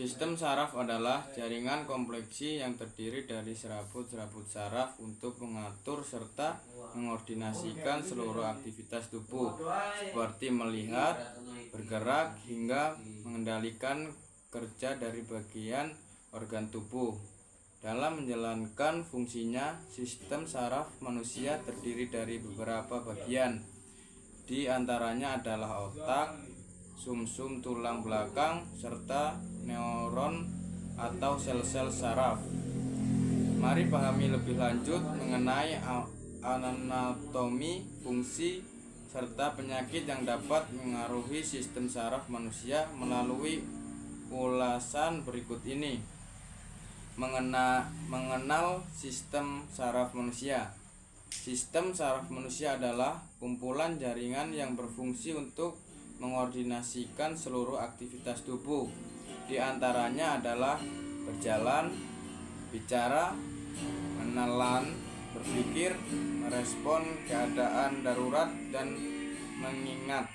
Sistem saraf adalah jaringan kompleksi yang terdiri dari serabut-serabut saraf untuk mengatur serta mengordinasikan seluruh aktivitas tubuh, seperti melihat, bergerak, hingga mengendalikan kerja dari bagian organ tubuh. Dalam menjalankan fungsinya, sistem saraf manusia terdiri dari beberapa bagian. Di antaranya adalah otak, sumsum tulang belakang, serta neuron atau sel-sel saraf. Mari pahami lebih lanjut mengenai anatomi, fungsi, serta penyakit yang dapat mengaruhi sistem saraf manusia melalui ulasan berikut ini. Mengenal sistem saraf manusia. Sistem saraf manusia adalah kumpulan jaringan yang berfungsi untuk mengordinasikan seluruh aktivitas tubuh. Di antaranya adalah berjalan, bicara, menelan, berpikir, merespon keadaan darurat, dan mengingat.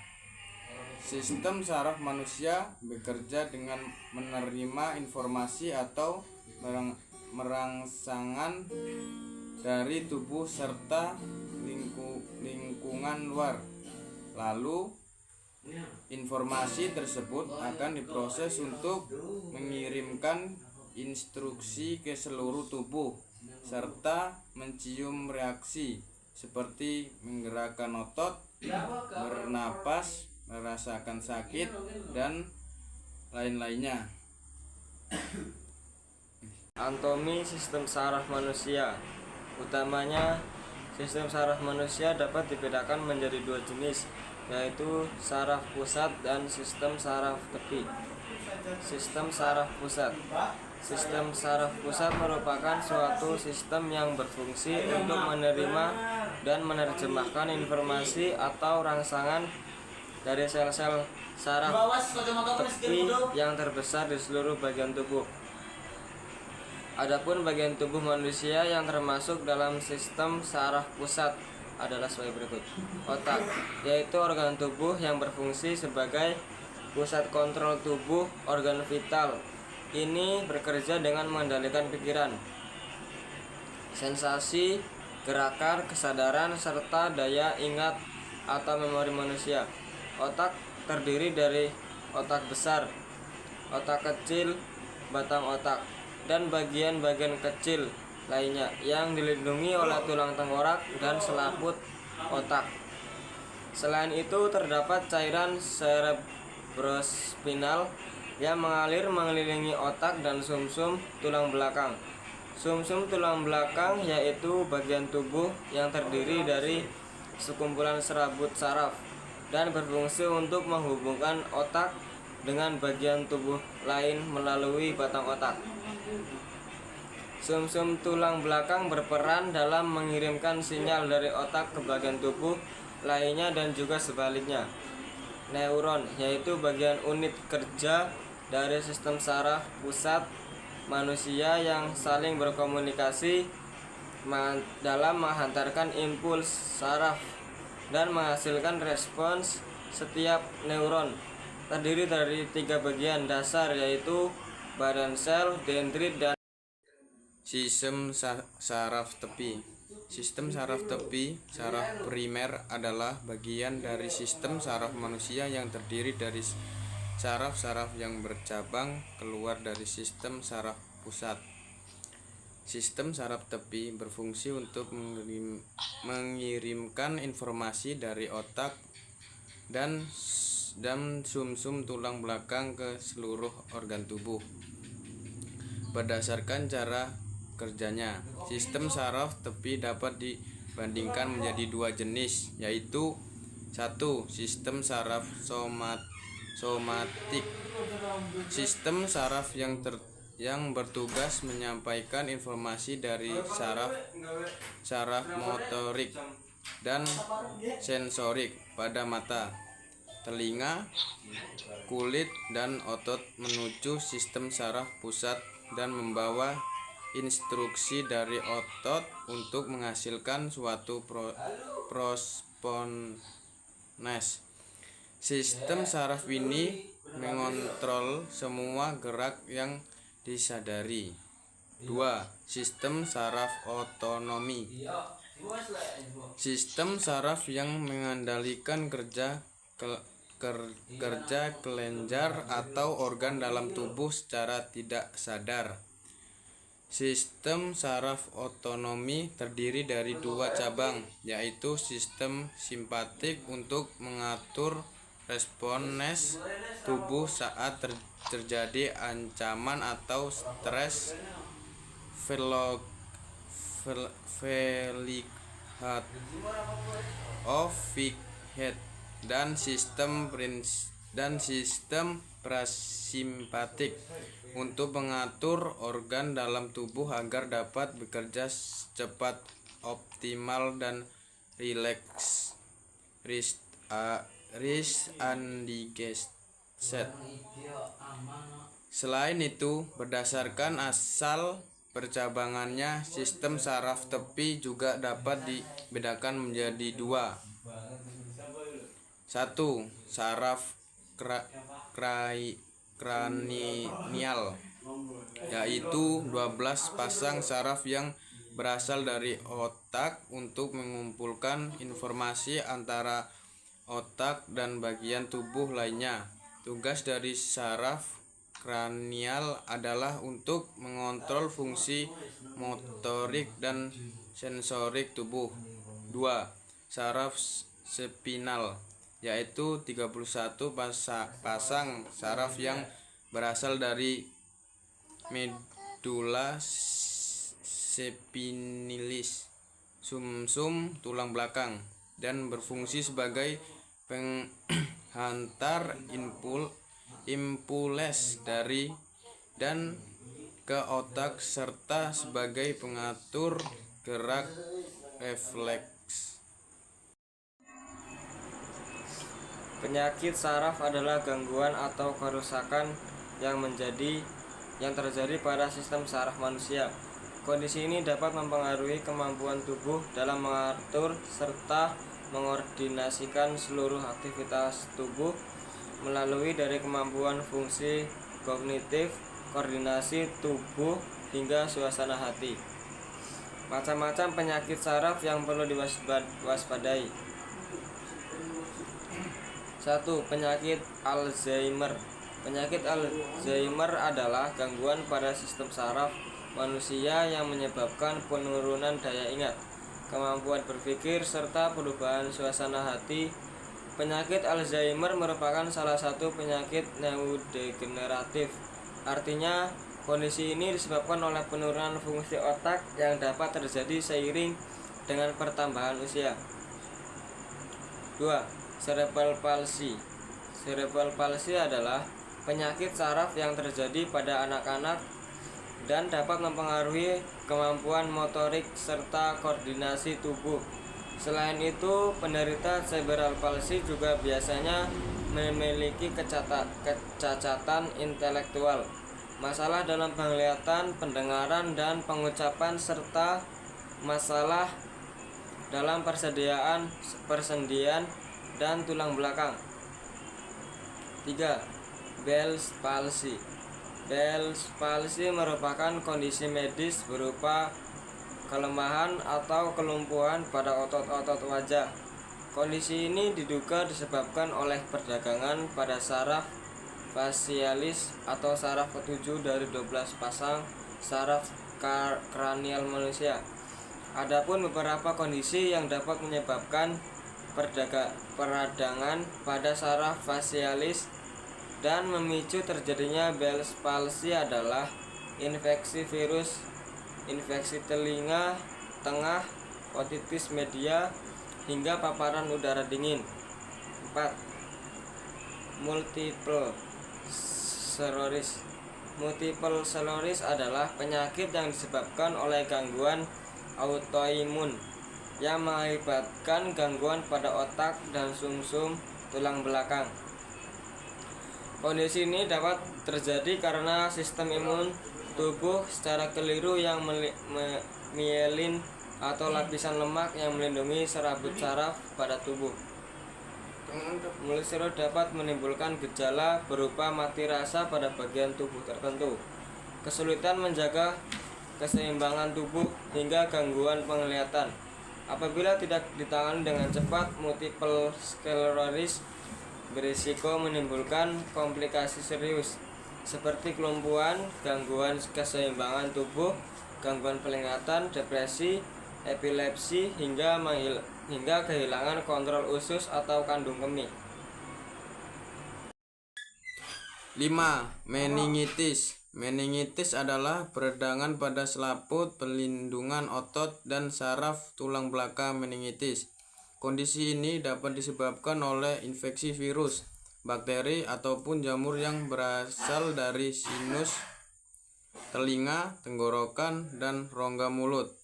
Sistem saraf manusia bekerja dengan menerima informasi atau merangsangan dari tubuh serta lingkungan luar. Lalu informasi tersebut akan diproses untuk mengirimkan instruksi ke seluruh tubuh serta mencium reaksi seperti menggerakkan otot, bernapas, merasakan sakit, dan lain-lainnya. Anatomi sistem saraf manusia. Utamanya, sistem saraf manusia dapat dibedakan menjadi dua jenis, yaitu saraf pusat dan sistem saraf tepi. Sistem saraf pusat. Sistem saraf pusat merupakan suatu sistem yang berfungsi untuk menerima dan menerjemahkan informasi atau rangsangan dari sel-sel saraf tepi yang terbesar di seluruh bagian tubuh. Adapun bagian tubuh manusia yang termasuk dalam sistem saraf pusat adalah sebagai berikut. Otak, yaitu organ tubuh yang berfungsi sebagai pusat kontrol tubuh organ vital. Ini bekerja dengan mengendalikan pikiran, sensasi, gerakan, kesadaran, serta daya ingat atau memori manusia. Otak terdiri dari otak besar, otak kecil, batang otak, dan bagian-bagian kecil lainnya yang dilindungi oleh tulang tengkorak dan selaput otak. Selain itu, terdapat cairan cerebrospinal yang mengalir mengelilingi otak dan sumsum tulang belakang. Sumsum tulang belakang yaitu bagian tubuh yang terdiri dari sekumpulan serabut saraf dan berfungsi untuk menghubungkan otak dengan bagian tubuh lain melalui batang otak. Sumsum tulang belakang berperan dalam mengirimkan sinyal dari otak ke bagian tubuh lainnya dan juga sebaliknya. Neuron, yaitu bagian unit kerja dari sistem saraf pusat manusia yang saling berkomunikasi dalam menghantarkan impuls saraf dan menghasilkan respons. Setiap neuron terdiri dari 3 bagian dasar, yaitu badan sel, dendrit, dan Sistem saraf tepi. Sistem saraf tepi, saraf primer, adalah bagian dari sistem saraf manusia yang terdiri dari saraf-saraf yang bercabang keluar dari sistem saraf pusat. Sistem saraf tepi berfungsi untuk mengirimkan informasi dari otak dan sumsum tulang belakang ke seluruh organ tubuh. Berdasarkan cara kerjanya, sistem saraf tepi dapat dibandingkan menjadi 2 jenis, yaitu 1. Sistem saraf somatik. Sistem saraf yang bertugas menyampaikan informasi dari saraf motorik dan sensorik pada mata, telinga, kulit, dan otot menuju sistem saraf pusat dan membawa instruksi dari otot untuk menghasilkan suatu respons. Sistem saraf ini mengontrol semua gerak yang disadari. 2. Sistem saraf otonomi. Sistem saraf yang mengendalikan kerja kelenjar atau organ dalam tubuh secara tidak sadar. Sistem saraf otonomi terdiri dari 2 cabang, yaitu sistem simpatik untuk mengatur respons tubuh saat terjadi ancaman atau stres, dan sistem prasimpatik untuk mengatur organ dalam tubuh agar dapat bekerja cepat, optimal, dan rileks. Selain itu, berdasarkan asal percabangannya, sistem saraf tepi juga dapat dibedakan menjadi 2. 1. Saraf kranial, yaitu 12 pasang saraf yang berasal dari otak untuk mengumpulkan informasi antara otak dan bagian tubuh lainnya. Tugas dari saraf kranial adalah untuk mengontrol fungsi motorik dan sensorik tubuh. 2. Saraf spinal, yaitu 31 pasang saraf yang berasal dari medula spinalis, sumsum tulang belakang, dan berfungsi sebagai penghantar impuls dari dan ke otak serta sebagai pengatur gerak refleks. Penyakit saraf adalah gangguan atau kerusakan yang terjadi pada sistem saraf manusia. Kondisi ini dapat mempengaruhi kemampuan tubuh dalam mengatur serta mengordinasikan seluruh aktivitas tubuh melalui dari kemampuan fungsi kognitif, koordinasi tubuh, hingga suasana hati. Macam-macam penyakit saraf yang perlu diwaspadai. 1. Penyakit Alzheimer. Penyakit Alzheimer adalah gangguan pada sistem saraf manusia yang menyebabkan penurunan daya ingat, kemampuan berpikir, serta perubahan suasana hati. Penyakit Alzheimer merupakan salah satu penyakit neurodegeneratif. Artinya, kondisi ini disebabkan oleh penurunan fungsi otak yang dapat terjadi seiring dengan pertambahan usia. 2. Cerebral palsy. Cerebral palsy adalah penyakit saraf yang terjadi pada anak-anak dan dapat mempengaruhi kemampuan motorik serta koordinasi tubuh. Selain itu, penderita cerebral palsy juga biasanya memiliki kecacatan intelektual, masalah dalam penglihatan, pendengaran, dan pengucapan, serta masalah dalam persendian dan tulang belakang. 3. Bell's palsy. Bell's palsy merupakan kondisi medis berupa kelemahan atau kelumpuhan pada otot-otot wajah. Kondisi ini diduga disebabkan oleh perdagangan pada saraf facialis atau saraf ketujuh dari 12 pasang saraf kranial manusia. Adapun beberapa kondisi yang dapat menyebabkan peradangan pada saraf facialis dan memicu terjadinya Bell's palsy adalah infeksi virus, infeksi telinga tengah, otitis media, hingga paparan udara dingin. 4. Multiple sclerosis. Multiple sclerosis adalah penyakit yang disebabkan oleh gangguan autoimun yang mengakibatkan gangguan pada otak dan sumsum tulang belakang. Kondisi ini dapat terjadi karena sistem imun tubuh secara keliru yang mielin atau lapisan lemak yang melindungi serabut saraf pada tubuh. Kolesterol dapat menimbulkan gejala berupa mati rasa pada bagian tubuh tertentu, kesulitan menjaga keseimbangan tubuh, hingga gangguan penglihatan. Apabila tidak ditangani dengan cepat, multiple sclerosis berisiko menimbulkan komplikasi serius seperti kelumpuhan, gangguan keseimbangan tubuh, gangguan penglihatan, depresi, epilepsi, hingga kehilangan kontrol usus atau kandung kemih. 5. Meningitis. Meningitis adalah peradangan pada selaput pelindungan otot dan saraf tulang belakang meningitis. Kondisi ini dapat disebabkan oleh infeksi virus, bakteri, ataupun jamur yang berasal dari sinus telinga, tenggorokan, dan rongga mulut.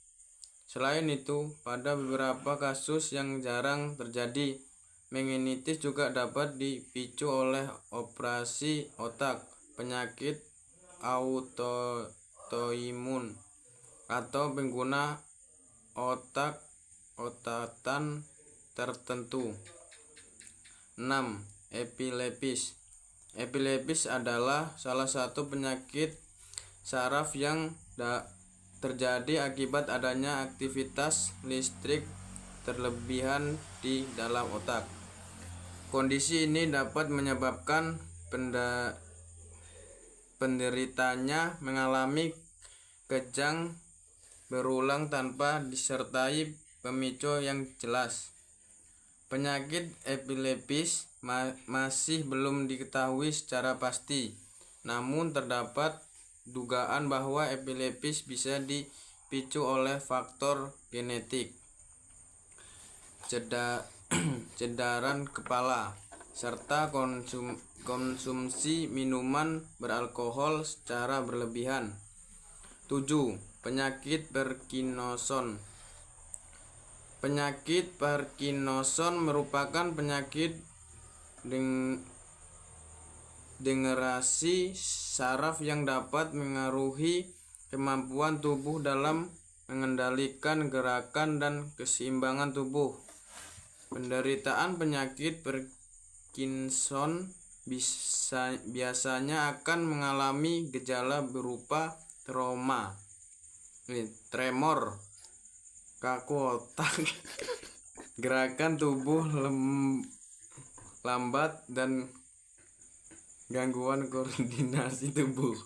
Selain itu, pada beberapa kasus yang jarang terjadi, meningitis juga dapat dipicu oleh operasi otak, penyakit autoimun, atau pengguna otak-otatan tertentu. 6. Epilepis. Epilepis adalah salah satu penyakit saraf yang terjadi akibat adanya aktivitas listrik terlebihan di dalam otak. Kondisi ini dapat menyebabkan penderitanya mengalami kejang berulang tanpa disertai pemicu yang jelas. Penyakit epilepis masih belum diketahui secara pasti, namun terdapat dugaan bahwa epilepis bisa dipicu oleh faktor genetik, cedera kepala, serta konsumsi minuman beralkohol secara berlebihan. 7. Penyakit Parkinson. Penyakit Parkinson merupakan penyakit degenerasi saraf yang dapat mengaruhi kemampuan tubuh dalam mengendalikan gerakan dan keseimbangan tubuh. Penderitaan penyakit Parkinson biasanya akan mengalami gejala berupa tremor, kaku otak, gerakan tubuh lambat, dan gangguan koordinasi tubuh.